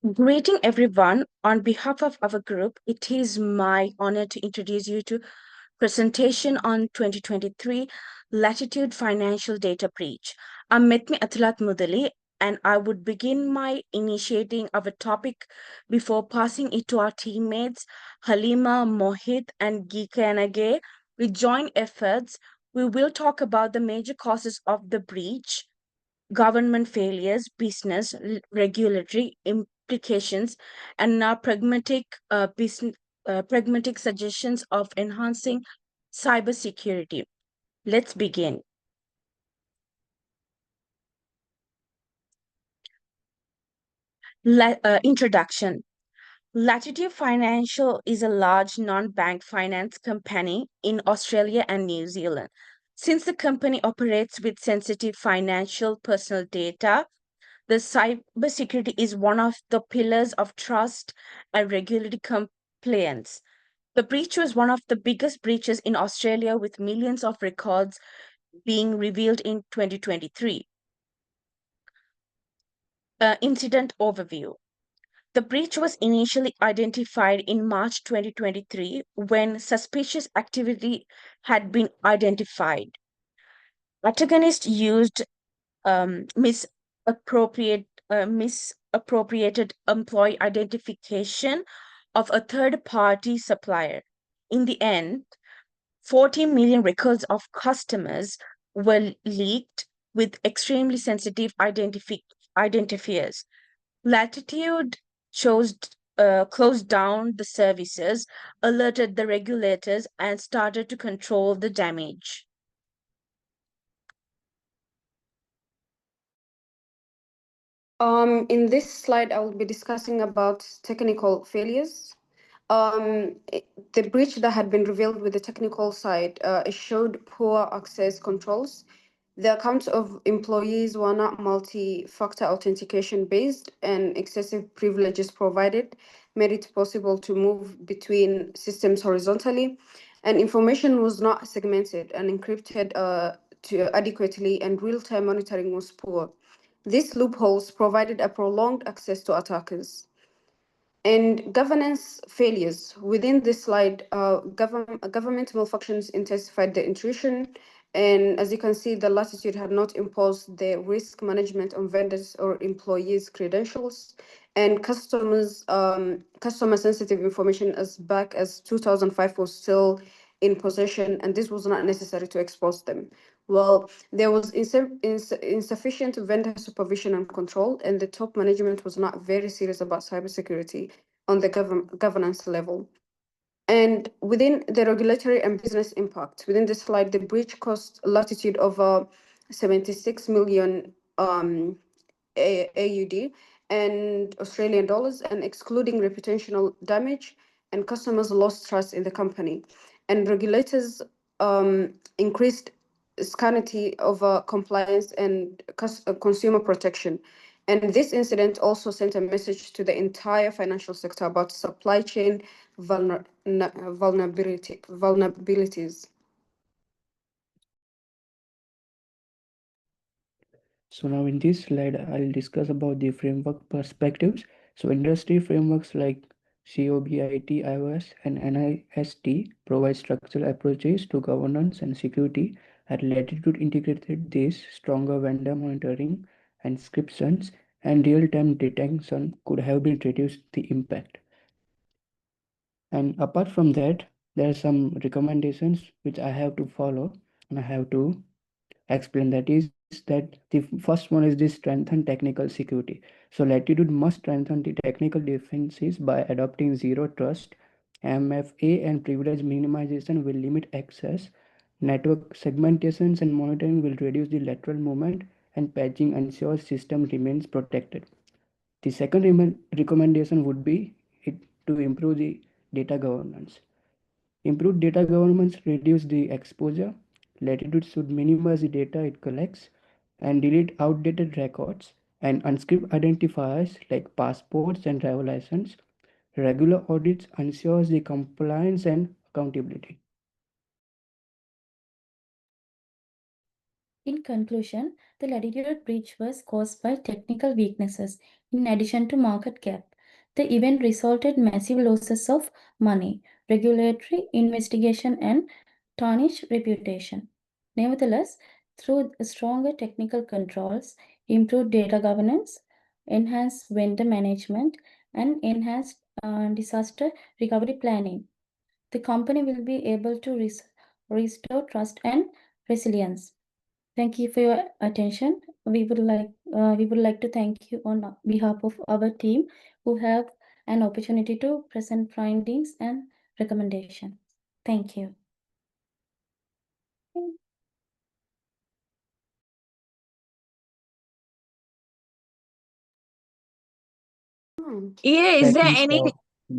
Greeting everyone. On behalf of our group, it is my honor to introduce you to presentation on 2023 Latitude Financial Data Breach. I'm Metmi Atulat Mudali, and I would begin my initiating of a topic before passing it to our teammates Halima, Mohit, and Gikanage. With joint efforts, we will talk about the major causes of the breach, government failures, business, regulatory implications, and now pragmatic suggestions of enhancing cybersecurity. Let's begin. Introduction. Latitude Financial is a large non-bank finance company in Australia and New Zealand. Since the company operates with sensitive financial personal data, the cybersecurity is one of the pillars of trust and regulatory compliance. The breach was one of the biggest breaches in Australia, with millions of records being revealed in 2023. Incident overview. The breach was initially identified in March 2023 when suspicious activity had been identified. Antagonists used misappropriated employee identification of a third party supplier. In the end, 40 million records of customers were leaked with extremely sensitive identifiers. Latitude chose closed down the services, alerted the regulators, and started to control the damage. In this slide, I will be discussing about technical failures. The breach that had been revealed with the technical side, it showed poor access controls. The accounts of employees were not multi-factor authentication based, and excessive privileges provided made it possible to move between systems horizontally, and information was not segmented and encrypted to adequately, and real-time monitoring was poor. These loopholes provided a prolonged access to attackers. And governance failures. Within this slide, government malfunctions intensified the intrusion. And as you can see, the Latitude had not imposed the risk management on vendors or employees' credentials. And customer sensitive information as back as 2005 was still in possession, and this was not necessary to expose them. Well, there was insufficient vendor supervision and control, and the top management was not very serious about cybersecurity on the governance level. And within the regulatory and business impact, within this slide, the breach cost Latitude over 76 million AUD and Australian dollars, and excluding reputational damage, and customers lost trust in the company. And regulators increased scrutiny over compliance and consumer protection. And this incident also sent a message to the entire financial sector about supply chain vulnerabilities. So now in this slide, I'll discuss about the framework perspectives. So industry frameworks like COBIT, iOS, and NIST provide structural approaches to governance and security. At Latitude integrated this stronger vendor monitoring, inscriptions, and real-time detection could have been reduced the impact. And apart from that, there are some recommendations which I have to follow and I have to explain. That is that the first one is this strengthen technical security. So Latitude must strengthen the technical defenses by adopting zero trust, MFA, and privilege minimization will limit access. Network segmentations and monitoring will reduce the lateral movement, and patching ensures system remains protected. The second recommendation would be to improve the data governance. Improved data governance reduce the exposure. Latitude should minimize the data it collects and delete outdated records and unscript identifiers like passports and driver license. Regular audits ensures the compliance and accountability. In conclusion, the Latitude breach was caused by technical weaknesses in addition to market gap. The event resulted massive losses of money, regulatory investigation, and tarnished reputation. Nevertheless, through stronger technical controls, improved data governance, enhanced vendor management, and enhanced disaster recovery planning, the company will be able to restore trust and resilience. Thank you for your attention. We would like to thank you on behalf of our team who have an opportunity to present findings and recommendations. Thank you. Yeah, is That there is any all.